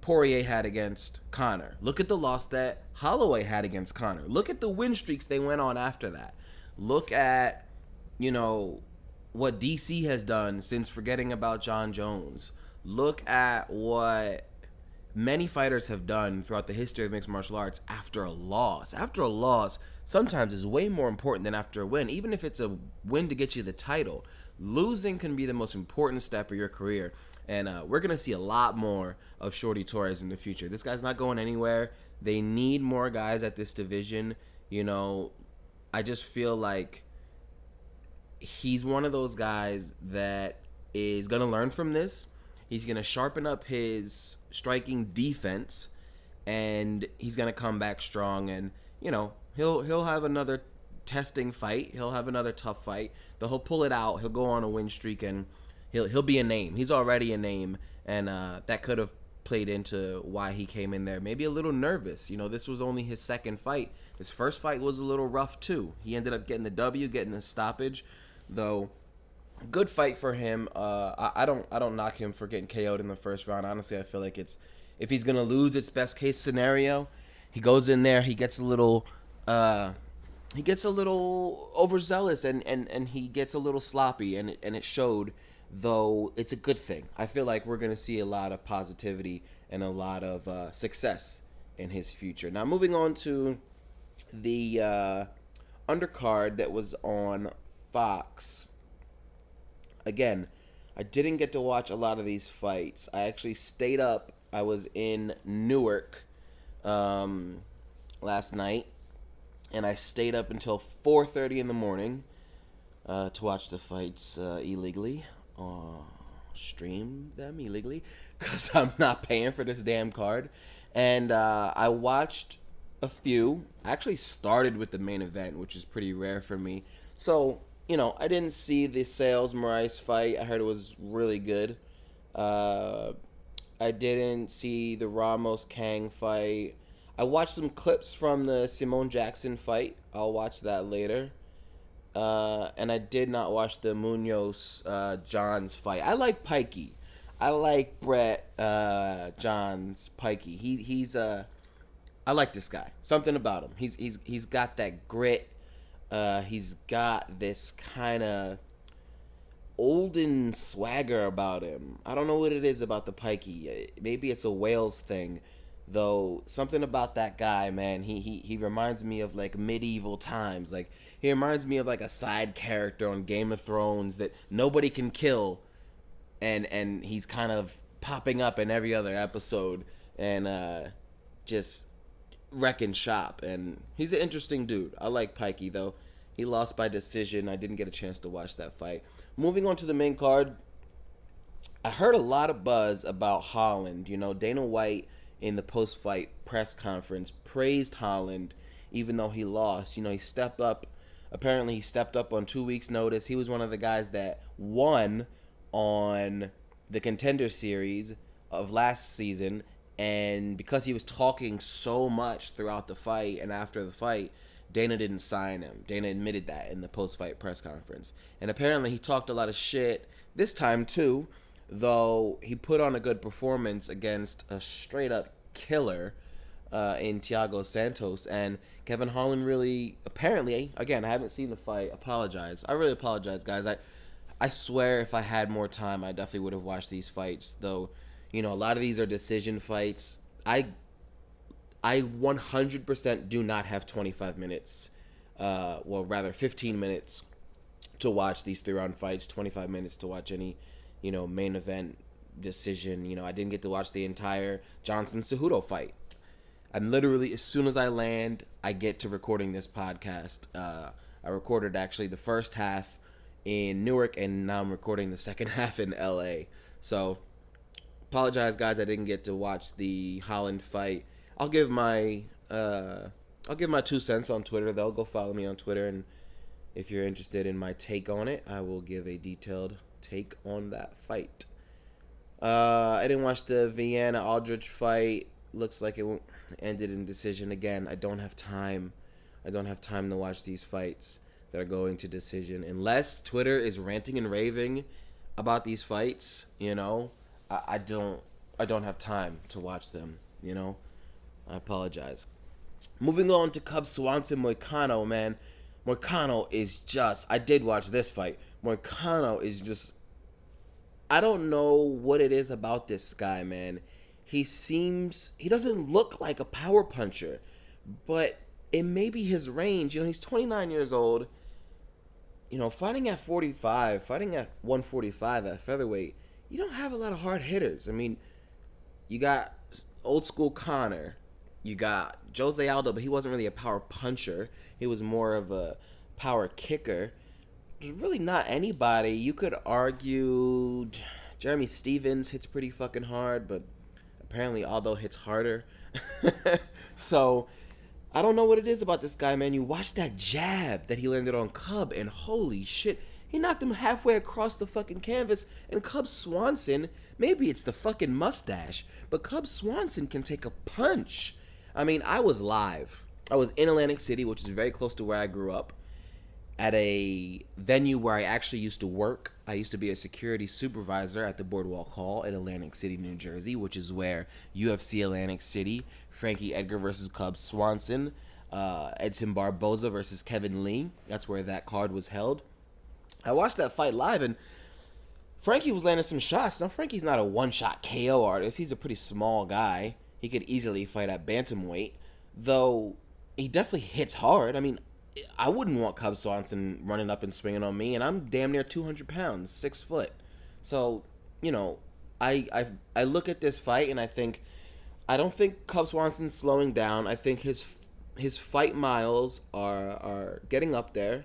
Poirier had against Conor. Look at the loss that Holloway had against Conor. Look at the win streaks they went on after that. Look at, what DC has done since forgetting about John Jones. Look at what many fighters have done throughout the history of mixed martial arts after a loss. After a loss sometimes is way more important than after a win. Even if it's a win to get you the title, losing can be the most important step of your career. And we're going to see a lot more of Shorty Torres in the future. This guy's not going anywhere. They need more guys at this division. I just feel like he's one of those guys that is going to learn from this. He's going to sharpen up his striking defense, and he's going to come back strong. And, he'll have another testing fight. He'll have another tough fight. But he'll pull it out. He'll go on a win streak, and he'll be a name. He's already a name, and that could have played into why he came in there maybe a little nervous. This was only his second fight. His first fight was a little rough too. He ended up getting the W, getting the stoppage, though. Good fight for him. I don't knock him for getting KO'd in the first round. Honestly, I feel like if he's gonna lose, it's best case scenario. He goes in there, he gets a little overzealous, and he gets a little sloppy, and it showed. Though it's a good thing. I feel like we're gonna see a lot of positivity and a lot of success in his future. Now, moving on to the undercard that was on Fox. Again, I didn't get to watch a lot of these fights. I actually stayed up. I was in Newark last night, and I stayed up until 4:30 in the morning to watch the fights illegally. Stream them illegally because I'm not paying for this damn card. And I watched a few. I actually started with the main event, which is pretty rare for me. So, I didn't see the Sales Moraes fight. I heard it was really good. I didn't see the Ramos Kang fight. I watched some clips from the Simone Jackson fight. I'll watch that later. And I did not watch the Munoz Johns fight. I like Pikey. I like Brett Johns Pikey. He's I like this guy. Something about him. He's got that grit. He's got this kind of olden swagger about him. I don't know what it is about the Pikey. Maybe it's a Wales thing. Though something about that guy, man, he reminds me of like medieval times. Like he reminds me of like a side character on Game of Thrones that nobody can kill, and he's kind of popping up in every other episode and just wrecking shop. And he's an interesting dude. I like Pikey though. He lost by decision. I didn't get a chance to watch that fight. Moving on to the main card, I heard a lot of buzz about Holland. You know, Dana White in the post-fight press conference praised Holland even though he lost. You know, he stepped up. Apparently, he stepped up on 2 weeks' notice. He was one of the guys that won on the Contender Series of last season. And because he was talking so much throughout the fight and after the fight, Dana didn't sign him. Dana admitted that in the post-fight press conference. And apparently, he talked a lot of shit this time, too, though he put on a good performance against a straight-up killer in Thiago Santos. And Kevin Holland really, apparently, again, I haven't seen the fight. I really apologize, guys. I swear if I had more time, I definitely would have watched these fights, though. You know, a lot of these are decision fights. I 100% do not have 25 minutes, well, rather 15 minutes to watch these 3-round fights, 25 minutes to watch any, you know, main event decision. You know, I didn't get to watch the entire Johnson-Cejudo fight. I'm literally, as soon as I land, I get to recording this podcast. I recorded, actually, the first half in Newark, and now I'm recording the second half in LA. So, apologize, guys, I didn't get to watch the Holland fight. I'll give my 2 cents on Twitter, though. Go follow me on Twitter, and if you're interested in my take on it, I will give a detailed take on that fight. I didn't watch the Vienna Aldrich fight. Looks like it ended in decision again. I don't have time. To watch these fights that are going to decision unless Twitter is ranting and raving about these fights. You know, I don't have time to watch them. You know, I apologize. Moving on to Cub Swanson Moicano, man. Moicano is just, I did watch this fight. Moicano is just, I don't know what it is about this guy, man. He doesn't look like a power puncher, but it may be his range. You know, he's 29 years old. You know, fighting at 45, fighting at 145 at featherweight, you don't have a lot of hard hitters. I mean, you got old school Conor. You got Jose Aldo, but he wasn't really a power puncher. He was more of a power kicker. There's really not anybody. You could argue Jeremy Stevens hits pretty fucking hard, but apparently Aldo hits harder. So, I don't know what it is about this guy, man. You watch that jab that he landed on Cub, and holy shit, he knocked him halfway across the fucking canvas, and Cub Swanson, maybe it's the fucking mustache, but Cub Swanson can take a punch. I mean, I was live. I was in Atlantic City, which is very close to where I grew up, at a venue where I actually used to work. I used to be a security supervisor at the Boardwalk Hall in Atlantic City, New Jersey, which is where UFC Atlantic City, Frankie Edgar versus Cub Swanson, Edson Barboza versus Kevin Lee. That's where that card was held. I watched that fight live, and Frankie was landing some shots. Now, Frankie's not a one-shot KO artist. He's a pretty small guy. He could easily fight at bantamweight, though he definitely hits hard. I mean, I wouldn't want Cub Swanson running up and swinging on me, and I'm damn near 200 pounds, 6 foot. So, you know, I look at this fight and I don't think Cub Swanson's slowing down. I think his fight miles are getting up there.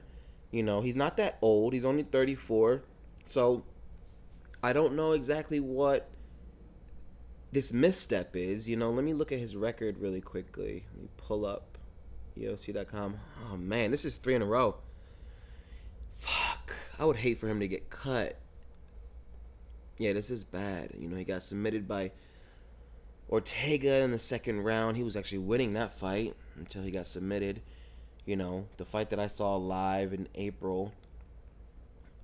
You know, he's not that old. He's only 34. So, I don't know exactly what this misstep is. You know, let me look at his record really quickly. Let me pull up UFC.com. Oh, man, this is 3 in a row. Fuck. I would hate for him to get cut. Yeah, this is bad. You know, he got submitted by Ortega in the second round. He was actually winning that fight until he got submitted. You know, the fight that I saw live in April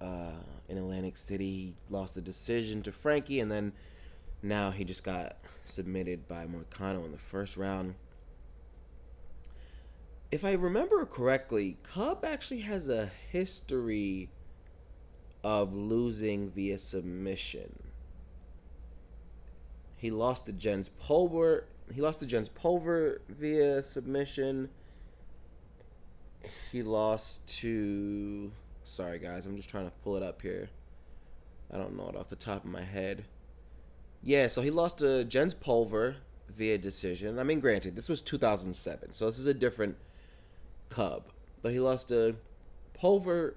in Atlantic City, he lost the decision to Frankie, and then now he just got submitted by Moicano in the first round. If I remember correctly, Cub actually has a history of losing via submission. He lost to Jens Pulver. Via submission. He lost to... Sorry, guys. I'm just trying to pull it up here. I don't know it off the top of my head. Yeah, so he lost to Jens Pulver via decision. I mean, granted, this was 2007, so this is a different Cub. But he lost to Pulver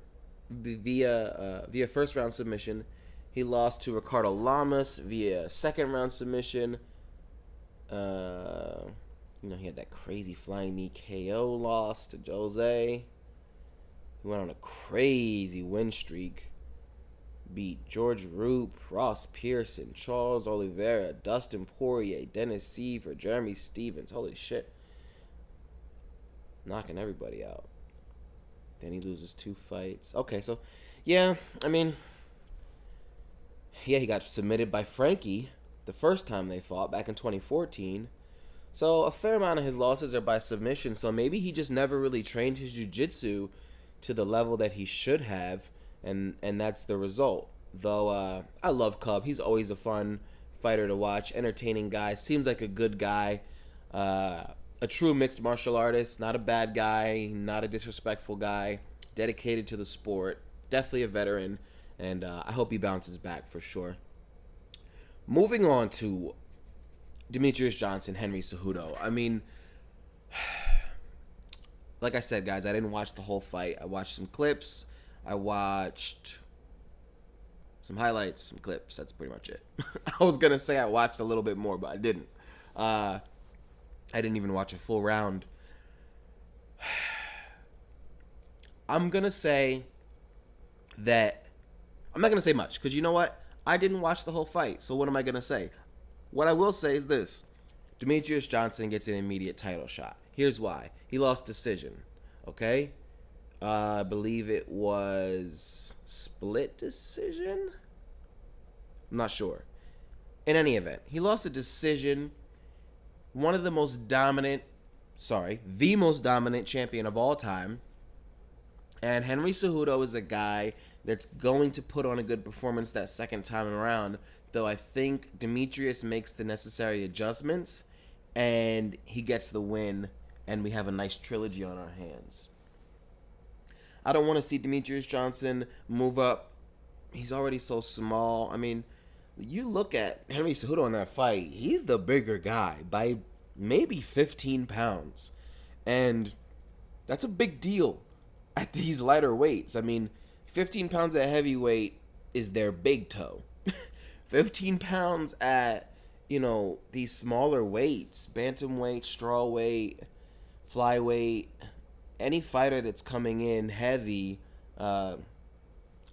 via first round submission. He lost to Ricardo Lamas via second round submission. He had that crazy flying knee KO loss to Jose. He went on a crazy win streak. Beat George Roop, Ross Pearson, Charles Oliveira, Dustin Poirier, Dennis Seaver, Jeremy Stevens. Holy shit. Knocking everybody out. Then he loses 2 fights. Okay, so, yeah, he got submitted by Frankie the first time they fought back in 2014. So a fair amount of his losses are by submission. So maybe he just never really trained his jiu-jitsu to the level that he should have, and that's the result. Though I love Cub. He's always a fun fighter to watch, entertaining guy, seems like a good guy, a true mixed martial artist, not a bad guy, not a disrespectful guy, dedicated to the sport, definitely a veteran, and I hope he bounces back for sure. Moving on to Demetrious Johnson, Henry Cejudo. Like I said, guys, I didn't watch the whole fight. I watched some clips. I watched some highlights, some clips. That's pretty much it. I was going to say I watched a little bit more, but I didn't. I didn't even watch a full round. I'm going to say that I'm not going to say much because you know what? I didn't watch the whole fight. So what am I going to say? What I will say is this. Demetrious Johnson gets an immediate title shot. Here's why. He lost decision. Okay? I believe it was split decision? I'm not sure. In any event, he lost a decision. The most dominant champion of all time. And Henry Cejudo is a guy that's going to put on a good performance that second time around, though I think Demetrious makes the necessary adjustments and he gets the win, and we have a nice trilogy on our hands. I don't want to see Demetrious Johnson move up. He's already so small. You look at Henry Cejudo in that fight, he's the bigger guy by maybe 15 pounds. And that's a big deal at these lighter weights. 15 pounds at heavyweight is their big toe. 15 pounds at, these smaller weights, bantamweight, strawweight, flyweight, any fighter that's coming in heavy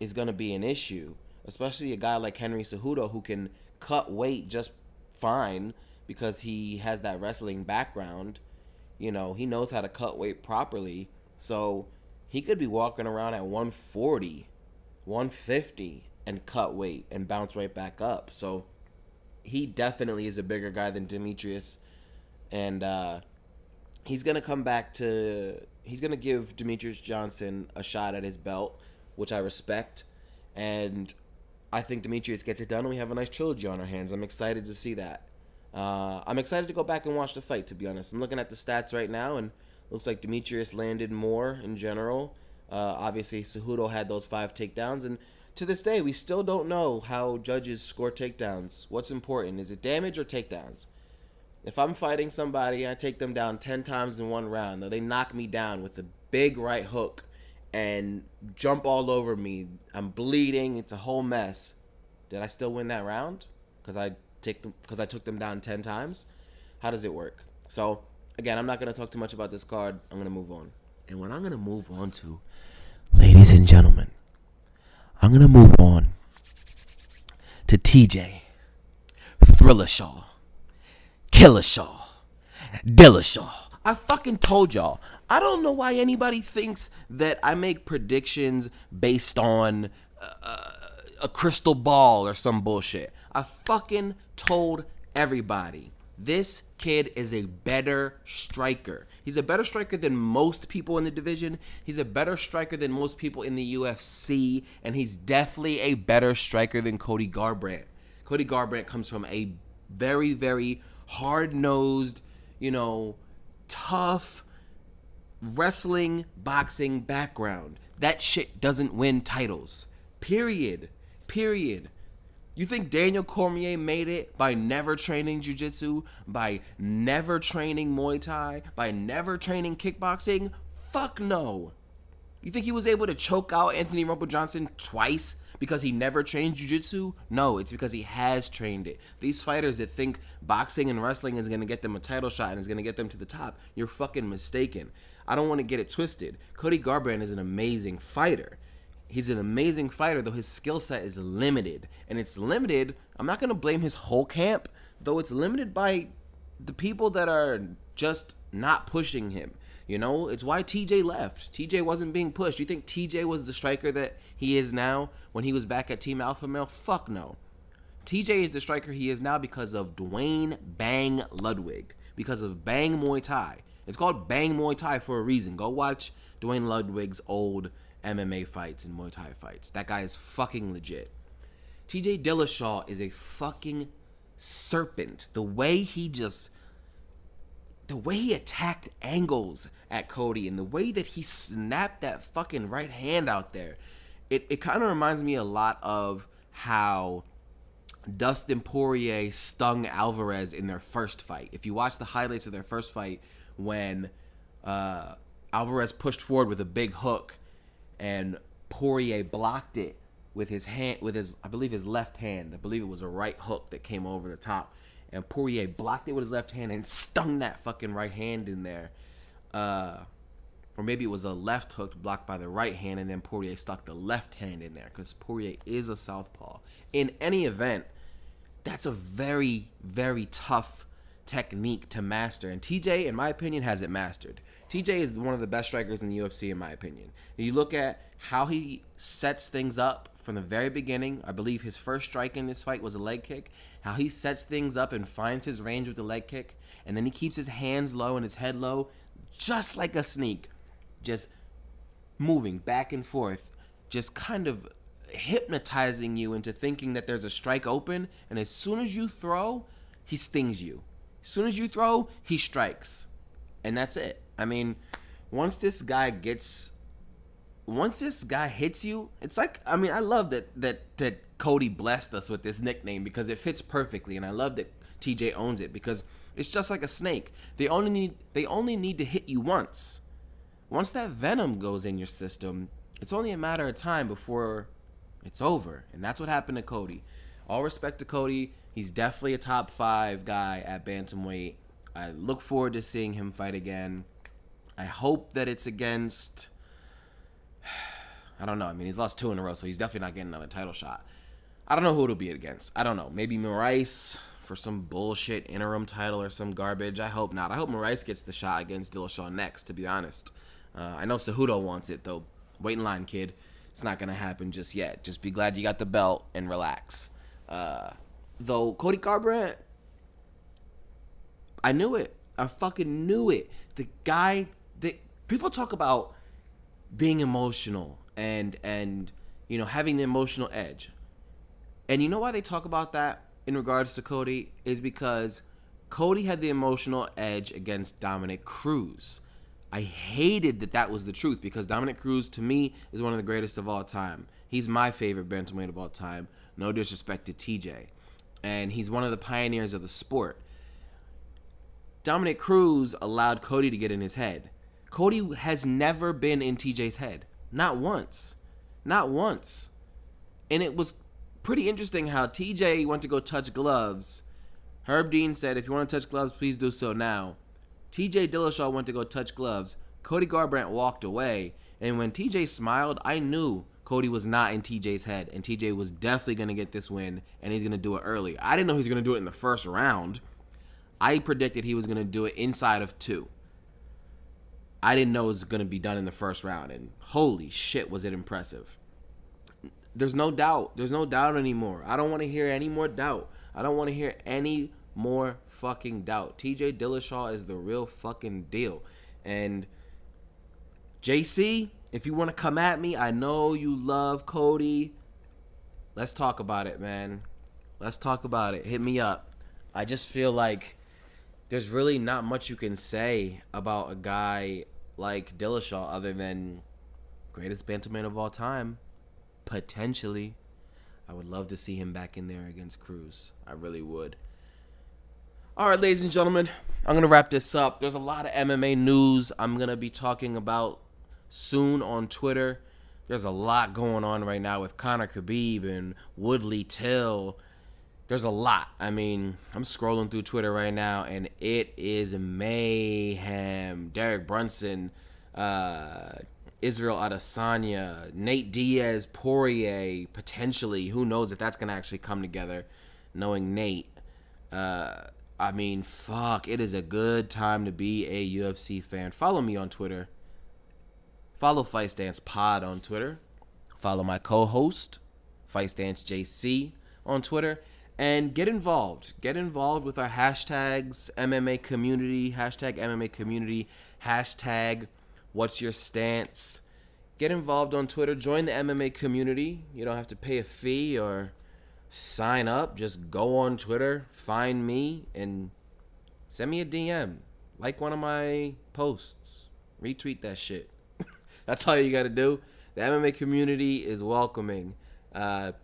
is going to be an issue, especially a guy like Henry Cejudo who can cut weight just fine because he has that wrestling background. He knows how to cut weight properly, so he could be walking around at 140, 150 and cut weight and bounce right back up. So he definitely is a bigger guy than Demetrious, and he's going to give Demetrious Johnson a shot at his belt, which I respect, and I think Demetrious gets it done and we have a nice trilogy on our hands. I'm excited to see that. I'm excited to go back and watch the fight, to be honest. I'm looking at the stats right now, and looks like Demetrious landed more in general. Obviously, Cejudo had those 5 takedowns, and to this day, we still don't know how judges score takedowns. What's important? Is it damage or takedowns? If I'm fighting somebody, I take them down 10 times in one round, though they knock me down with a big right hook and jump all over me. I'm bleeding. It's a whole mess. Did I still win that round? Because I took them down 10 times? How does it work? So, again, I'm not going to talk too much about this card. I'm going to move on. And what I'm going to move on to, ladies and gentlemen, I'm going to move on to TJ, Thrillershaw, Killershaw, Dillashaw. I fucking told y'all. I don't know why anybody thinks that I make predictions based on a crystal ball or some bullshit. I fucking told everybody. This kid is a better striker. He's a better striker than most people in the division. He's a better striker than most people in the UFC. And he's definitely a better striker than Cody Garbrandt. Cody Garbrandt comes from a very, very hard-nosed, tough wrestling, boxing background. That shit doesn't win titles. Period. You think Daniel Cormier made it by never training jiu-jitsu, by never training Muay Thai, by never training kickboxing? Fuck no. You think he was able to choke out Anthony Rumble Johnson twice because he never trained jiu-jitsu? No, it's because he has trained it. These fighters that think boxing and wrestling is going to get them a title shot and is going to get them to the top, you're fucking mistaken. I don't want to get it twisted. Cody Garbrandt is an amazing fighter. He's an amazing fighter, though his skill set is limited. And it's limited, I'm not going to blame his whole camp, though it's limited by the people that are just not pushing him. You know, it's why TJ left. TJ wasn't being pushed. You think TJ was the striker that he is now when he was back at Team Alpha Male? Fuck no. TJ is the striker he is now because of Dwayne Bang Ludwig, because of Bang Muay Thai. It's called Bang Muay Thai for a reason. Go watch Dwayne Ludwig's old MMA fights and Muay Thai fights. That guy is fucking legit. TJ Dillashaw is a fucking serpent. The way he attacked angles at Cody and the way that he snapped that fucking right hand out there, it kind of reminds me a lot of how Dustin Poirier stung Alvarez in their first fight. If you watch the highlights of their first fight, when Alvarez pushed forward with a big hook and Poirier blocked it with his hand, I believe his left hand. I believe it was a right hook that came over the top. And Poirier blocked it with his left hand and stung that fucking right hand in there. Or maybe it was a left hook blocked by the right hand, and then Poirier stuck the left hand in there because Poirier is a southpaw. In any event, that's a very, very tough technique to master. And TJ, in my opinion, has it mastered. TJ is one of the best strikers in the UFC, in my opinion. If you look at how he sets things up from the very beginning, I believe his first strike in this fight was a leg kick. How he sets things up and finds his range with the leg kick, and then he keeps his hands low and his head low, just like a sneak, just moving back and forth, just kind of hypnotizing you into thinking that there's a strike open, and as soon as you throw, he stings you. As soon as you throw, he strikes. And that's it. I mean, once this guy hits you, it's like, I mean, I love that Cody blessed us with this nickname because it fits perfectly, and I love that TJ owns it because it's just like a snake. They only need to hit you once. Once that venom goes in your system, it's only a matter of time before it's over, and that's what happened to Cody. All respect to Cody. He's definitely a top 5 guy at bantamweight. I look forward to seeing him fight again. I hope that it's against, I don't know. I mean, he's lost 2 in a row, so he's definitely not getting another title shot. I don't know who it'll be against. I don't know. Maybe Moraes for some bullshit interim title or some garbage. I hope not. I hope Moraes gets the shot against Dillashaw next, to be honest. I know Cejudo wants it, though. Wait in line, kid. It's not going to happen just yet. Just be glad you got the belt and relax. Though, Cody Garbrandt, I knew it. I fucking knew it. The guy, people talk about being emotional and you know, having the emotional edge. And you know why they talk about that in regards to Cody is because Cody had the emotional edge against Dominic Cruz. I hated that was the truth because Dominic Cruz, to me, is one of the greatest of all time. He's my favorite bantamweight of all time. No disrespect to TJ. And he's one of the pioneers of the sport. Dominic Cruz allowed Cody to get in his head. Cody has never been in TJ's head. Not once. Not once. And it was pretty interesting how TJ went to go touch gloves. Herb Dean said, if you want to touch gloves, please do so now. TJ Dillashaw went to go touch gloves. Cody Garbrandt walked away. And when TJ smiled, I knew Cody was not in TJ's head. And TJ was definitely going to get this win. And he's going to do it early. I didn't know he was going to do it in the first round. I predicted he was going to do it inside of 2. I didn't know it was going to be done in the first round. And holy shit, was it impressive. There's no doubt. There's no doubt anymore. I don't want to hear any more doubt. I don't want to hear any more fucking doubt. TJ Dillashaw is the real fucking deal. And JC, if you want to come at me, I know you love Cody. Let's talk about it, man. Let's talk about it. Hit me up. I just feel like there's really not much you can say about a guy like Dillashaw other than greatest bantamweight of all time. Potentially. I would love to see him back in there against Cruz. I really would. All right, ladies and gentlemen, I'm going to wrap this up. There's a lot of MMA news I'm going to be talking about soon on Twitter. There's a lot going on right now with Conor Khabib and Woodley Till. There's a lot. I mean, I'm scrolling through Twitter right now, and it is mayhem. Derek Brunson, Israel Adesanya, Nate Diaz, Poirier, potentially. Who knows if that's going to actually come together, knowing Nate. I mean, fuck. It is a good time to be a UFC fan. Follow me on Twitter. Follow Fight Stance Pod on Twitter. Follow my co-host, Fight Stance JC, on Twitter. And get involved. Get involved with our hashtags, MMA community, hashtag MMA community, hashtag what's your stance. Get involved on Twitter. Join the MMA community. You don't have to pay a fee or sign up. Just go on Twitter, find me, and send me a DM. Like one of my posts. Retweet that shit. That's all you got to do. The MMA community is welcoming.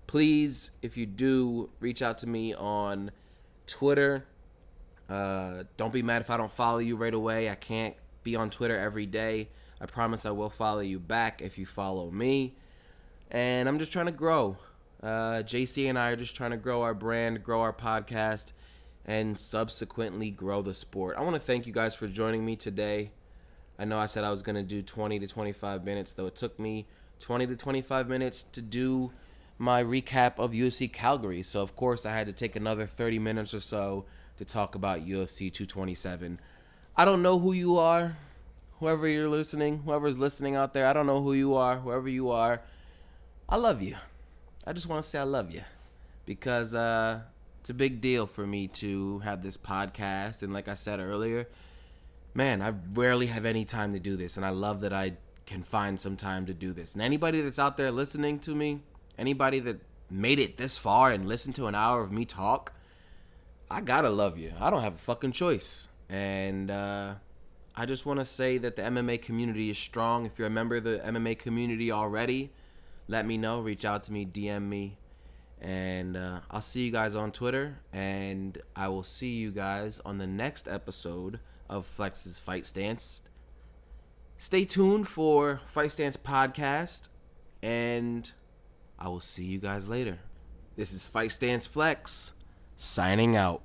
Please, if you do, reach out to me on Twitter. Don't be mad if I don't follow you right away. I can't be on Twitter every day. I promise I will follow you back if you follow me. And I'm just trying to grow. JC and I are just trying to grow our brand, grow our podcast, and subsequently grow the sport. I want to thank you guys for joining me today. I know I said I was going to do 20 to 25 minutes, though it took me 20 to 25 minutes to do my recap of UFC Calgary. So, of course, I had to take another 30 minutes or so to talk about UFC 227. I don't know who you are, whoever you're listening, whoever's listening out there. I don't know who you are, whoever you are. I love you. I just want to say I love you because it's a big deal for me to have this podcast. And like I said earlier, man, I rarely have any time to do this. And I love that I can find some time to do this. And anybody that's out there listening to me, anybody that made it this far and listened to an hour of me talk, I gotta love you. I don't have a fucking choice. And I just want to say that the MMA community is strong. If you're a member of the MMA community already, let me know. Reach out to me, DM me. And I'll see you guys on Twitter. And I will see you guys on the next episode of Flex's Fight Stance. Stay tuned for Fight Stance Podcast. And I will see you guys later. This is Fight Stance Flex, signing out.